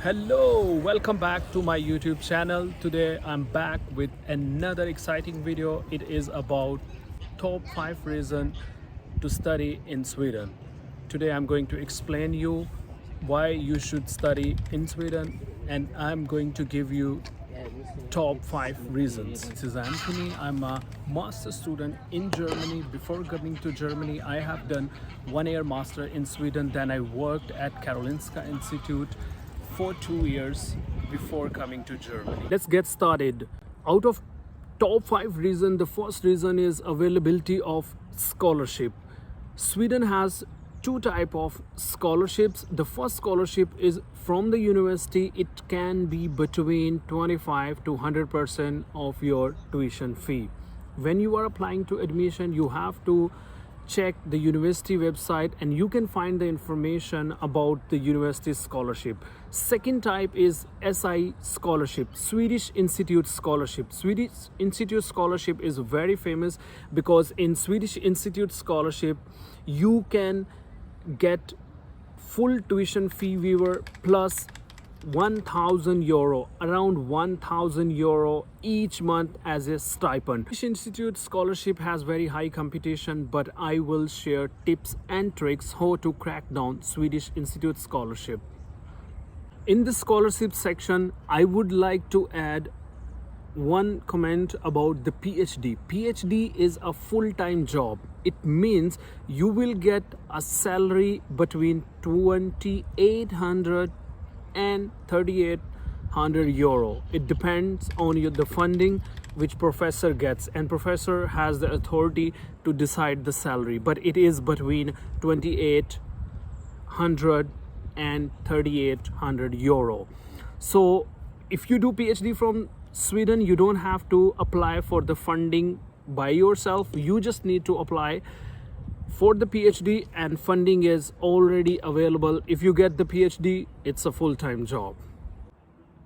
Hello, welcome back to my YouTube channel. Today I'm back with another exciting video. It is about top 5 reasons to study in Sweden. Today I'm going to explain you why you should study in Sweden, and I'm going to give you top 5 reasons. This is Anthony. I'm a master student in Germany. Before coming to Germany, I have done 1 year master in Sweden. Then I worked at Karolinska Institute for 2 years before coming to Germany. Let's get started. Out of top 5 reasons, the first reason is availability of scholarship. Sweden has two types of scholarships. The first scholarship is from the university. It can be between 25 to 100% of your tuition fee. When you are applying to admission, you have to check the university website and you can find the information about the university scholarship. Second type is SI scholarship, Swedish Institute Scholarship. Swedish Institute Scholarship is very famous because in Swedish Institute Scholarship you can get full tuition fee waiver plus 1,000 euro, around 1,000 euro each month as a stipend. Swedish Institute Scholarship has very high competition, but I will share tips and tricks how to crack down Swedish Institute Scholarship. In the scholarship section, I would like to add one comment about the PhD. PhD is a full-time job. It means you will get a salary between 2,800 and 3,800 euro. It depends on the funding which professor gets, and professor has the authority to decide the salary, but it is between 2,800 and 3,800 euro. So if you do PhD from Sweden, you don't have to apply for the funding by yourself. You just need to apply for the PhD and funding is already available. If you get the PhD, it's a full-time job.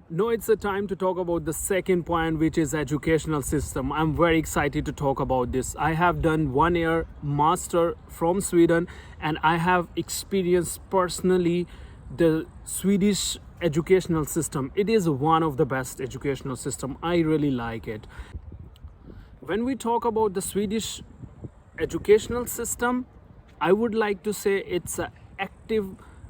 Now it's the time to talk about the second point, which is educational system. I'm very excited to talk about this. I have done 1 year master from Sweden and I have experienced personally the Swedish educational system. It is one of the best educational system. I really like it. When we talk about the Swedish educational system, I would like to say it's an active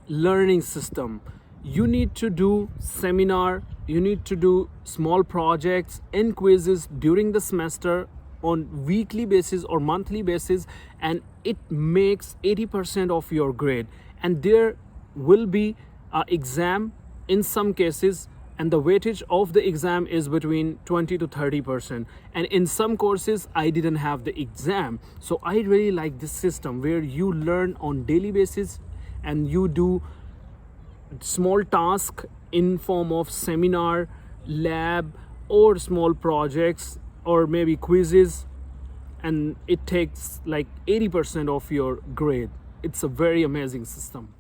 learning system. You need to do seminar, you need to do small projects and quizzes during the semester on weekly basis or monthly basis, and it makes 80% of your grade. And there will be an exam in some cases, and the weightage of the exam is between 20 to 30%. And in some courses I didn't have the exam. So I really like this system where you learn on daily basis and you do small task in form of seminar, lab, or small projects, or maybe quizzes, and it takes like 80% of your grade. It's a very amazing system.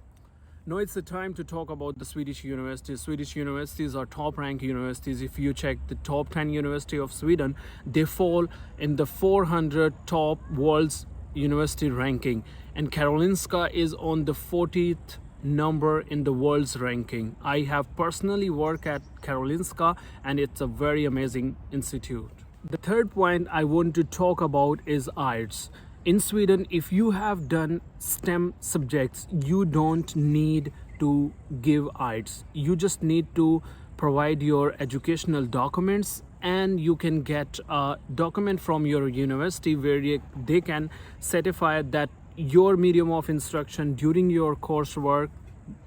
Now it's the time to talk about the Swedish universities. Swedish universities are top ranked universities. If you check the top 10 university of Sweden, they fall in the 400 top world's university ranking. And Karolinska is on the 40th number in the world's ranking. I have personally worked at Karolinska and it's a very amazing institute. The third point I want to talk about is IELTS. In Sweden, if you have done STEM subjects, you don't need to give IELTS. You just need to provide your educational documents and you can get a document from your university where they can certify that your medium of instruction during your coursework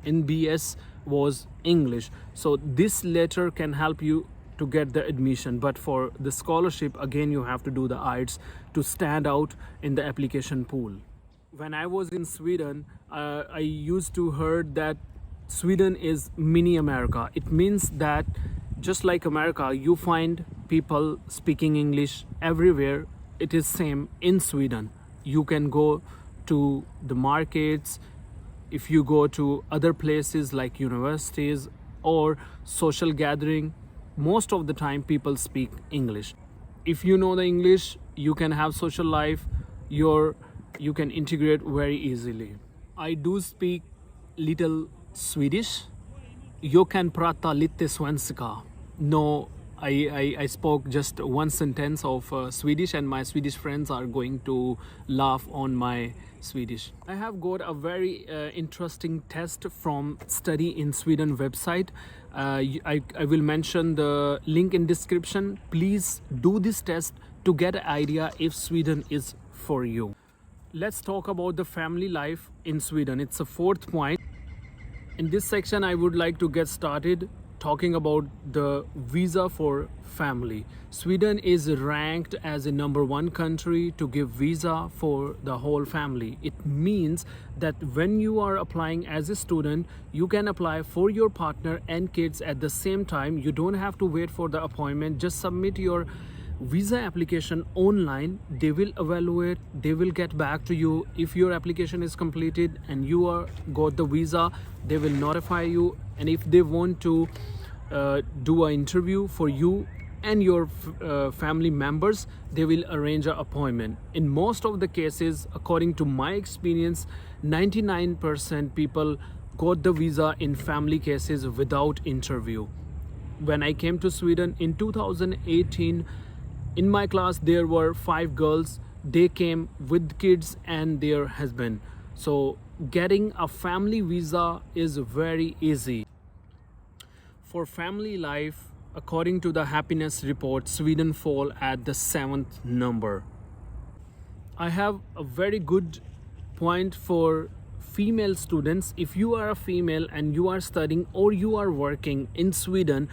in BS was English. So this letter can help you to get the admission, but for the scholarship again you have to do the IELTS to stand out in the application pool. When I was in Sweden, I used to heard that Sweden is mini America. It means that just like America, you find people speaking English everywhere. It is same in Sweden. You can go to the markets, if you go to other places like universities or social gathering, most of the time people speak English. If you know the English, you can have social life, you can integrate very easily. I do speak little Swedish Jag kan prata lite svenska. No, I spoke just one sentence of Swedish, and my Swedish friends are going to laugh on my Swedish. I have got a very interesting test from Study in Sweden website. I will mention the link in description. Please do this test to get an idea if Sweden is for you. Let's talk about the family life in Sweden. It's a fourth point. In this section, I would like to get started talking about the visa for family. Sweden is ranked as a #1 country to give visa for the whole family. It means that when you are applying as a student, you can apply for your partner and kids at the same time. You don't have to wait for the appointment. Just submit your visa application online. They will evaluate, they will get back to you. If your application is completed and you are got the visa, they will notify you, and if they want to do an interview for you and your family members, they will arrange an appointment. In most of the cases, according to my experience, 99% people got the visa in family cases without interview. When I came to Sweden in 2018, in my class there were 5 girls. They came with kids and their husband. So getting a family visa is very easy. For family life, according to the happiness report, Sweden fall at the 7th number. I have a very good point for female students. If you are a female and you are studying or you are working in Sweden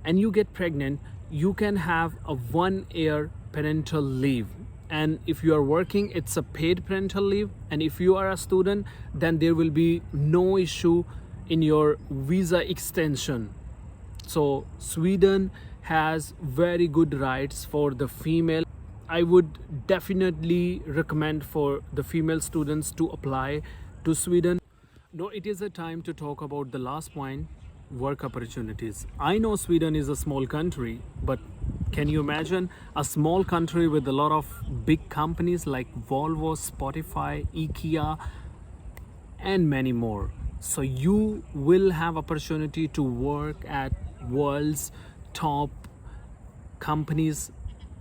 and you get pregnant, you can have a 1-year parental leave. And if you are working, it's a paid parental leave. And if you are a student, then there will be no issue in your visa extension. So Sweden has very good rights for the female. I would definitely recommend for the female students to apply to Sweden. Now it is a time to talk about the last point, work opportunities. I know Sweden is a small country, but can you imagine a small country with a lot of big companies like Volvo, Spotify, IKEA, and many more? So you will have opportunity to work at world's top companies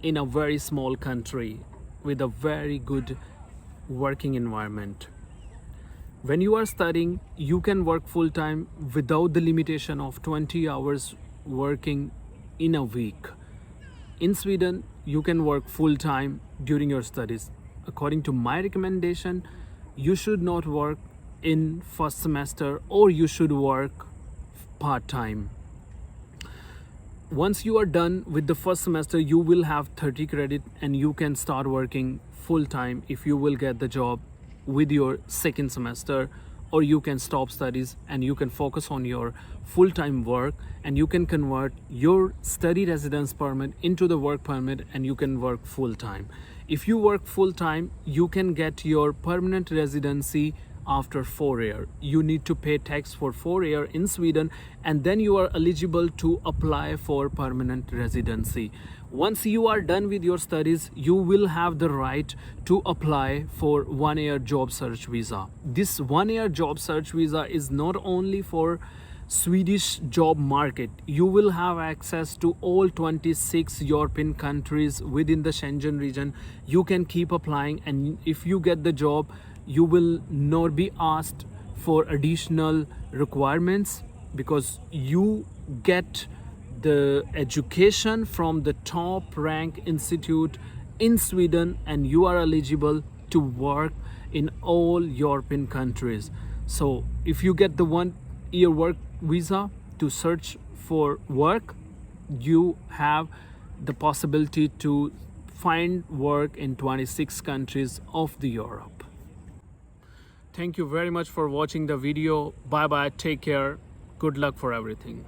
in a very small country with a very good working environment. When you are studying, you can work full-time without the limitation of 20 hours working in a week. In Sweden, you can work full-time during your studies. According to my recommendation, you should not work in first semester, or you should work part-time. Once you are done with the first semester, you will have 30 credit and you can start working full-time if you will get the job with your second semester, or you can stop studies and you can focus on your full-time work, and you can convert your study residence permit into the work permit and you can work full-time. If you work full-time, you can get your permanent residency after 4 years. You need to pay tax for 4 years in Sweden, and then you are eligible to apply for permanent residency. Once you are done with your studies, you will have the right to apply for 1-year job search visa. This 1-year job search visa is not only for Swedish job market. You will have access to all 26 European countries within the Schengen region. You can keep applying, and if you get the job, you will not be asked for additional requirements, because you get the education from the top rank institute in Sweden and you are eligible to work in all European countries. So if you get the 1-year work visa to search for work, you have the possibility to find work in 26 countries of the Europe. Thank you very much for watching the video. Bye bye, take care, good luck for everything.